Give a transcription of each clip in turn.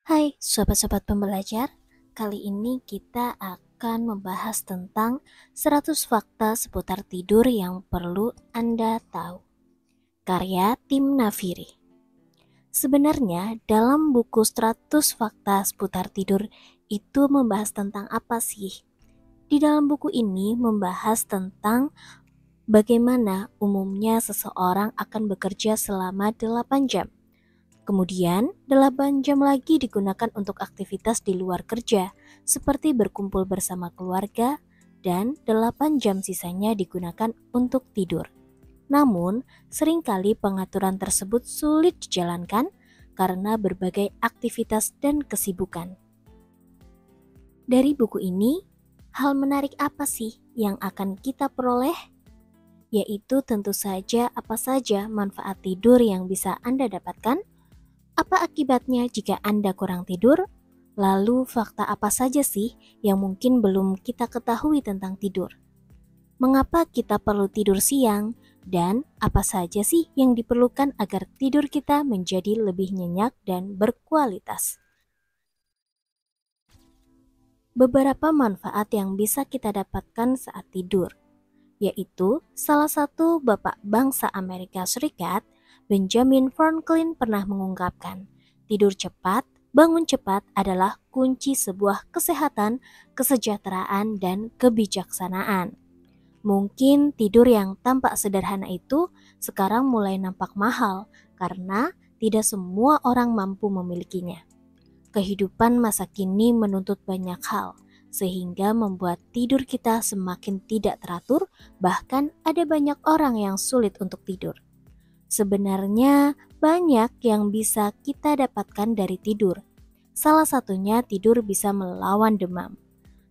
Hai sobat-sobat pembelajar, kali ini kita akan membahas tentang 100 fakta seputar tidur yang perlu Anda tahu. Karya Tim Naviri. Sebenarnya dalam buku 100 fakta seputar tidur itu membahas tentang apa sih? Di dalam buku ini membahas tentang bagaimana umumnya seseorang akan bekerja selama 8 jam. Kemudian, 8 jam lagi digunakan untuk aktivitas di luar kerja, seperti berkumpul bersama keluarga, dan 8 jam sisanya digunakan untuk tidur. Namun, seringkali pengaturan tersebut sulit dijalankan karena berbagai aktivitas dan kesibukan. Dari buku ini, hal menarik apa sih yang akan kita peroleh? Yaitu tentu saja apa saja manfaat tidur yang bisa Anda dapatkan. Apa akibatnya jika Anda kurang tidur? Lalu fakta apa saja sih yang mungkin belum kita ketahui tentang tidur? Mengapa kita perlu tidur siang? Dan apa saja sih yang diperlukan agar tidur kita menjadi lebih nyenyak dan berkualitas? Beberapa manfaat yang bisa kita dapatkan saat tidur, yaitu salah satu bapak bangsa Amerika Serikat, Benjamin Franklin pernah mengungkapkan, tidur cepat, bangun cepat adalah kunci sebuah kesehatan, kesejahteraan, dan kebijaksanaan. Mungkin tidur yang tampak sederhana itu sekarang mulai nampak mahal karena tidak semua orang mampu memilikinya. Kehidupan masa kini menuntut banyak hal, sehingga membuat tidur kita semakin tidak teratur, bahkan ada banyak orang yang sulit untuk tidur. Sebenarnya banyak yang bisa kita dapatkan dari tidur. Salah satunya tidur bisa melawan demam.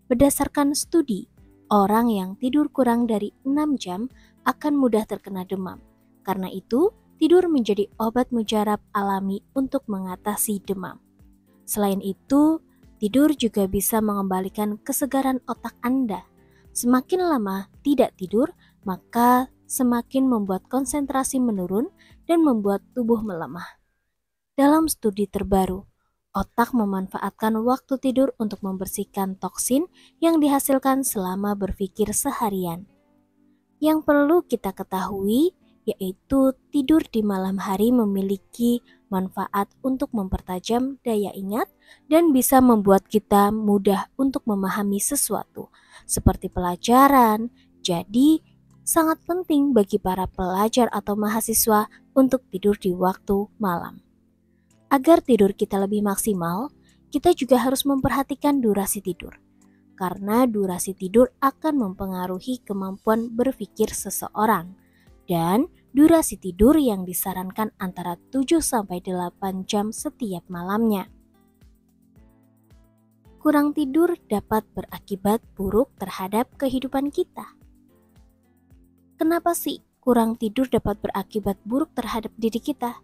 Berdasarkan studi, orang yang tidur kurang dari 6 jam akan mudah terkena demam. Karena itu, tidur menjadi obat mujarab alami untuk mengatasi demam. Selain itu, tidur juga bisa mengembalikan kesegaran otak Anda. Semakin lama tidak tidur, maka semakin membuat konsentrasi menurun dan membuat tubuh melemah. Dalam studi terbaru, otak memanfaatkan waktu tidur untuk membersihkan toksin yang dihasilkan selama berpikir seharian. Yang perlu kita ketahui yaitu tidur di malam hari memiliki manfaat untuk mempertajam daya ingat dan bisa membuat kita mudah untuk memahami sesuatu, seperti pelajaran. Jadi, sangat penting bagi para pelajar atau mahasiswa untuk tidur di waktu malam. Agar tidur kita lebih maksimal, kita juga harus memperhatikan durasi tidur. Karena durasi tidur akan mempengaruhi kemampuan berpikir seseorang. Dan durasi tidur yang disarankan antara 7-8 jam setiap malamnya. Kurang tidur dapat berakibat buruk terhadap kehidupan kita. Kenapa sih kurang tidur dapat berakibat buruk terhadap diri kita?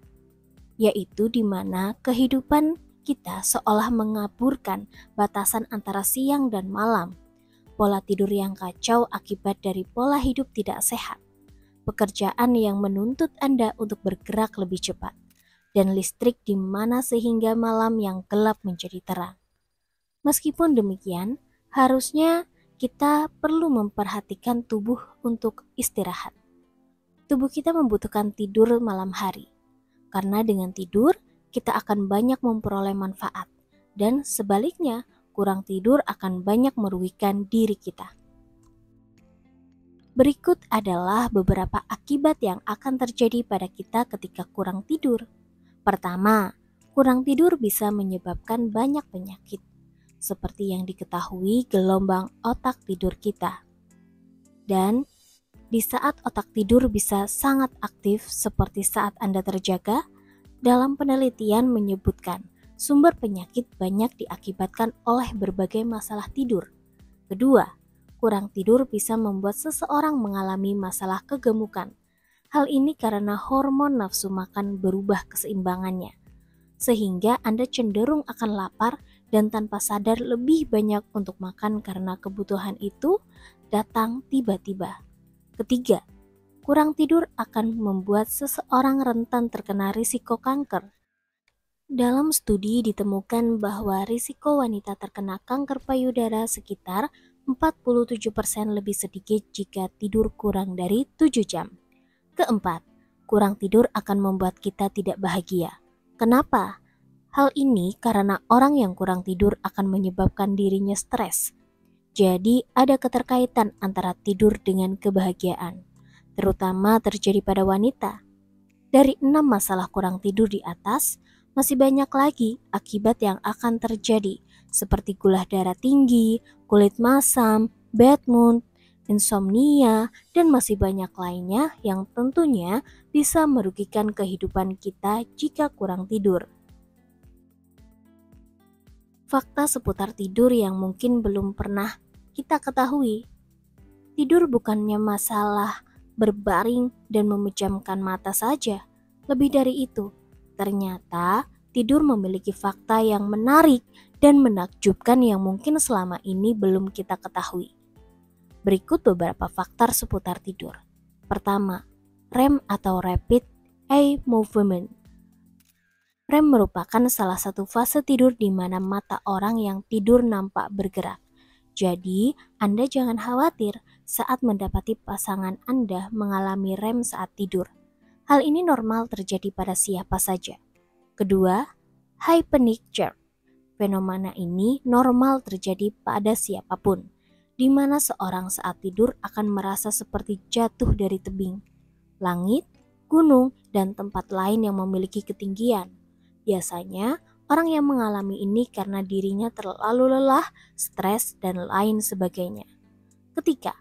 Yaitu di mana kehidupan kita seolah mengaburkan batasan antara siang dan malam. Pola tidur yang kacau akibat dari pola hidup tidak sehat. Pekerjaan yang menuntut Anda untuk bergerak lebih cepat, dan listrik di mana sehingga malam yang gelap menjadi terang. Meskipun demikian, harusnya kita perlu memperhatikan tubuh untuk istirahat. Tubuh kita membutuhkan tidur malam hari, karena dengan tidur kita akan banyak memperoleh manfaat, dan sebaliknya kurang tidur akan banyak merugikan diri kita. Berikut adalah beberapa akibat yang akan terjadi pada kita ketika kurang tidur. Pertama, kurang tidur bisa menyebabkan banyak penyakit, seperti yang diketahui gelombang otak tidur kita. Dan di saat otak tidur bisa sangat aktif seperti saat Anda terjaga, dalam penelitian menyebutkan sumber penyakit banyak diakibatkan oleh berbagai masalah tidur. Kedua, kurang tidur bisa membuat seseorang mengalami masalah kegemukan. Hal ini karena hormon nafsu makan berubah keseimbangannya, sehingga Anda cenderung akan lapar dan tanpa sadar lebih banyak untuk makan karena kebutuhan itu datang tiba-tiba. Ketiga, kurang tidur akan membuat seseorang rentan terkena risiko kanker. Dalam studi ditemukan bahwa risiko wanita terkena kanker payudara sekitar 47% lebih sedikit jika tidur kurang dari 7 jam. Keempat, kurang tidur akan membuat kita tidak bahagia. Kenapa? Hal ini karena orang yang kurang tidur akan menyebabkan dirinya stres. Jadi ada keterkaitan antara tidur dengan kebahagiaan, terutama terjadi pada wanita. Dari 6 masalah kurang tidur di atas, masih banyak lagi akibat yang akan terjadi, seperti gula darah tinggi, kulit masam, bad mood, insomnia, dan masih banyak lainnya yang tentunya bisa merugikan kehidupan kita jika kurang tidur. Fakta seputar tidur yang mungkin belum pernah kita ketahui. Tidur bukannya masalah berbaring dan memejamkan mata saja. Lebih dari itu, ternyata tidur memiliki fakta yang menarik dan menakjubkan yang mungkin selama ini belum kita ketahui. Berikut beberapa fakta seputar tidur. Pertama, REM atau Rapid Eye Movement. REM merupakan salah satu fase tidur di mana mata orang yang tidur nampak bergerak. Jadi, Anda jangan khawatir saat mendapati pasangan Anda mengalami REM saat tidur. Hal ini normal terjadi pada siapa saja. Kedua, hypnic jerk. Fenomena ini normal terjadi pada siapapun, di mana seorang saat tidur akan merasa seperti jatuh dari tebing, langit, gunung, dan tempat lain yang memiliki ketinggian. Biasanya, orang yang mengalami ini karena dirinya terlalu lelah, stres, dan lain sebagainya. Ketiga,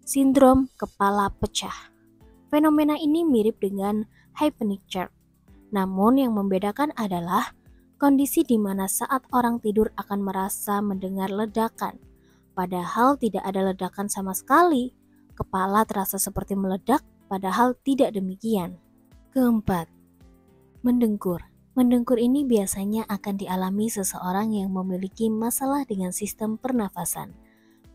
sindrom kepala pecah. Fenomena ini mirip dengan hypnic jerk. Namun yang membedakan adalah kondisi di mana saat orang tidur akan merasa mendengar ledakan. Padahal tidak ada ledakan sama sekali. Kepala terasa seperti meledak, padahal tidak demikian. Keempat, mendengkur. Mendengkur ini biasanya akan dialami seseorang yang memiliki masalah dengan sistem pernafasan.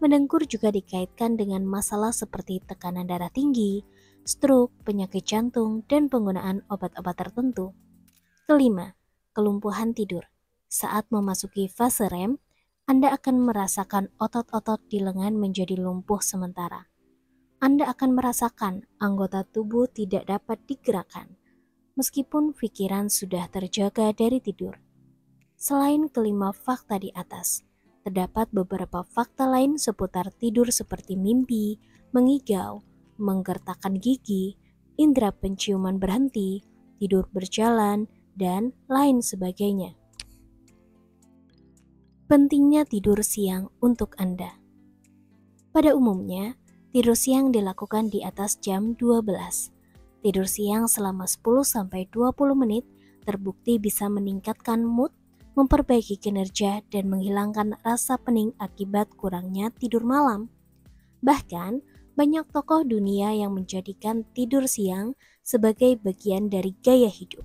Mendengkur juga dikaitkan dengan masalah seperti tekanan darah tinggi, stroke, penyakit jantung, dan penggunaan obat-obat tertentu. Kelima, kelumpuhan tidur. Saat memasuki fase REM, Anda akan merasakan otot-otot di lengan menjadi lumpuh sementara. Anda akan merasakan anggota tubuh tidak dapat digerakkan, meskipun pikiran sudah terjaga dari tidur. Selain kelima fakta di atas, terdapat beberapa fakta lain seputar tidur seperti mimpi, mengigau, menggertakkan gigi, indera penciuman berhenti, tidur berjalan, dan lain sebagainya. Pentingnya tidur siang untuk Anda. Pada umumnya, tidur siang dilakukan di atas jam 12. Tidur siang selama 10-20 menit terbukti bisa meningkatkan mood, memperbaiki kinerja, dan menghilangkan rasa pening akibat kurangnya tidur malam. Bahkan, banyak tokoh dunia yang menjadikan tidur siang sebagai bagian dari gaya hidup,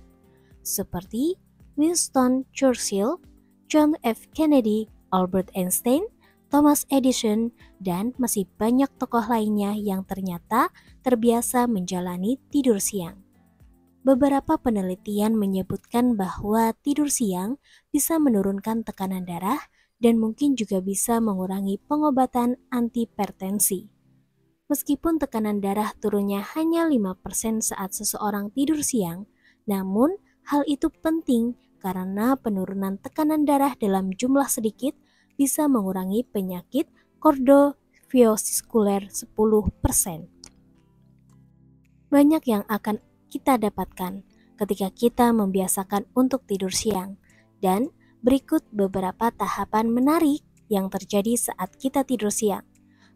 seperti Winston Churchill, John F. Kennedy, Albert Einstein, Thomas Edison, dan masih banyak tokoh lainnya yang ternyata terbiasa menjalani tidur siang. Beberapa penelitian menyebutkan bahwa tidur siang bisa menurunkan tekanan darah dan mungkin juga bisa mengurangi pengobatan antihipertensi. Meskipun tekanan darah turunnya hanya 5% saat seseorang tidur siang, namun hal itu penting karena penurunan tekanan darah dalam jumlah sedikit bisa mengurangi penyakit kardiovaskuler 10%. Banyak yang akan kita dapatkan ketika kita membiasakan untuk tidur siang. Dan berikut beberapa tahapan menarik yang terjadi saat kita tidur siang.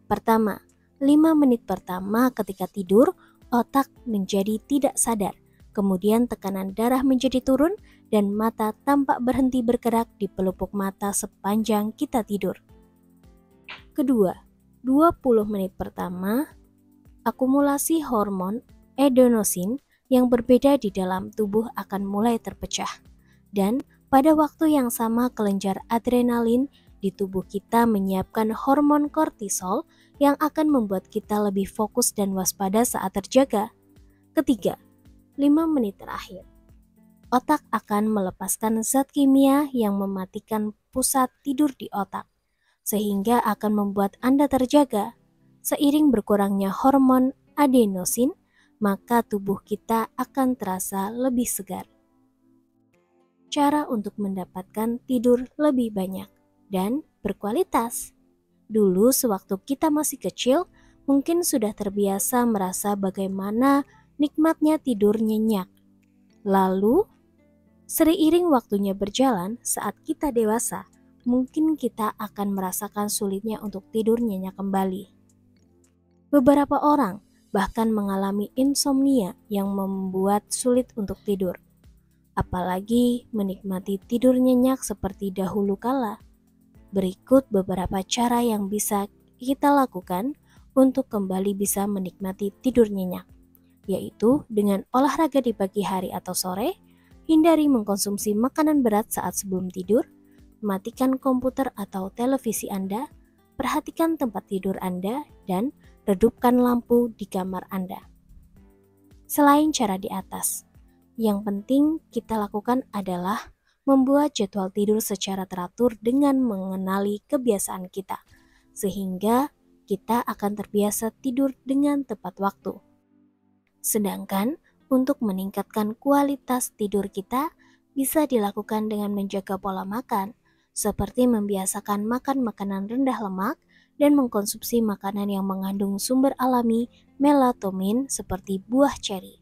Pertama, 5 menit pertama ketika tidur, otak menjadi tidak sadar. Kemudian tekanan darah menjadi turun dan mata tampak berhenti bergerak di pelupuk mata sepanjang kita tidur. Kedua, 20 menit pertama, akumulasi hormon adenosin yang berbeda di dalam tubuh akan mulai terpecah. Dan pada waktu yang sama kelenjar adrenalin di tubuh kita menyiapkan hormon kortisol yang akan membuat kita lebih fokus dan waspada saat terjaga. Ketiga, 5 menit terakhir. otak akan melepaskan zat kimia yang mematikan pusat tidur di otak, sehingga akan membuat Anda terjaga. Seiring berkurangnya hormon adenosin, maka tubuh kita akan terasa lebih segar. Cara untuk mendapatkan tidur lebih banyak dan berkualitas. Dulu sewaktu kita masih kecil, mungkin sudah terbiasa merasa bagaimana nikmatnya tidur nyenyak. Lalu, seiring waktunya berjalan, saat kita dewasa, mungkin kita akan merasakan sulitnya untuk tidur nyenyak kembali. Beberapa orang bahkan mengalami insomnia yang membuat sulit untuk tidur, apalagi menikmati tidur nyenyak seperti dahulu kala. Berikut beberapa cara yang bisa kita lakukan untuk kembali bisa menikmati tidur nyenyak, yaitu dengan olahraga di pagi hari atau sore, hindari mengkonsumsi makanan berat saat sebelum tidur, matikan komputer atau televisi Anda, perhatikan tempat tidur Anda, dan redupkan lampu di kamar Anda. Selain cara di atas, yang penting kita lakukan adalah membuat jadwal tidur secara teratur dengan mengenali kebiasaan kita, sehingga kita akan terbiasa tidur dengan tepat waktu. Sedangkan untuk meningkatkan kualitas tidur kita bisa dilakukan dengan menjaga pola makan, seperti membiasakan makan makanan rendah lemak dan mengkonsumsi makanan yang mengandung sumber alami melatonin seperti buah ceri.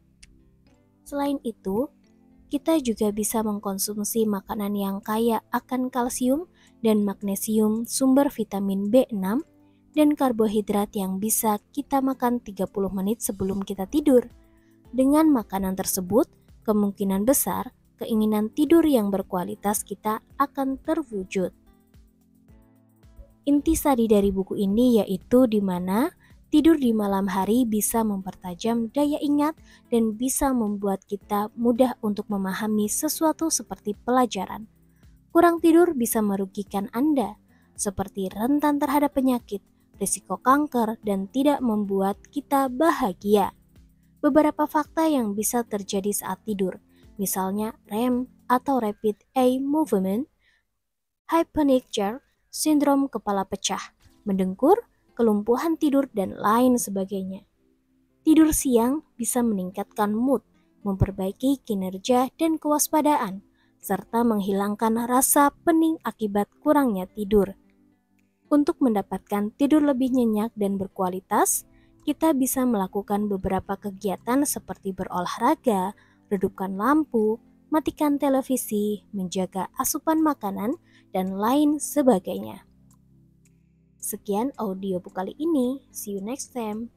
Selain itu, kita juga bisa mengkonsumsi makanan yang kaya akan kalsium dan magnesium, sumber vitamin B6, dan karbohidrat yang bisa kita makan 30 menit sebelum kita tidur. Dengan makanan tersebut, kemungkinan besar keinginan tidur yang berkualitas kita akan terwujud. Intisari dari buku ini yaitu di mana tidur di malam hari bisa mempertajam daya ingat dan bisa membuat kita mudah untuk memahami sesuatu seperti pelajaran. Kurang tidur bisa merugikan Anda, seperti rentan terhadap penyakit, risiko kanker, dan tidak membuat kita bahagia. Beberapa fakta yang bisa terjadi saat tidur, misalnya REM atau Rapid Eye Movement, hyponic jerk, sindrom kepala pecah, mendengkur, kelumpuhan tidur, dan lain sebagainya. Tidur siang bisa meningkatkan mood, memperbaiki kinerja dan kewaspadaan, serta menghilangkan rasa pening akibat kurangnya tidur. Untuk mendapatkan tidur lebih nyenyak dan berkualitas, kita bisa melakukan beberapa kegiatan seperti berolahraga, redupkan lampu, matikan televisi, menjaga asupan makanan, dan lain sebagainya. Sekian audiobook kali ini. See you next time.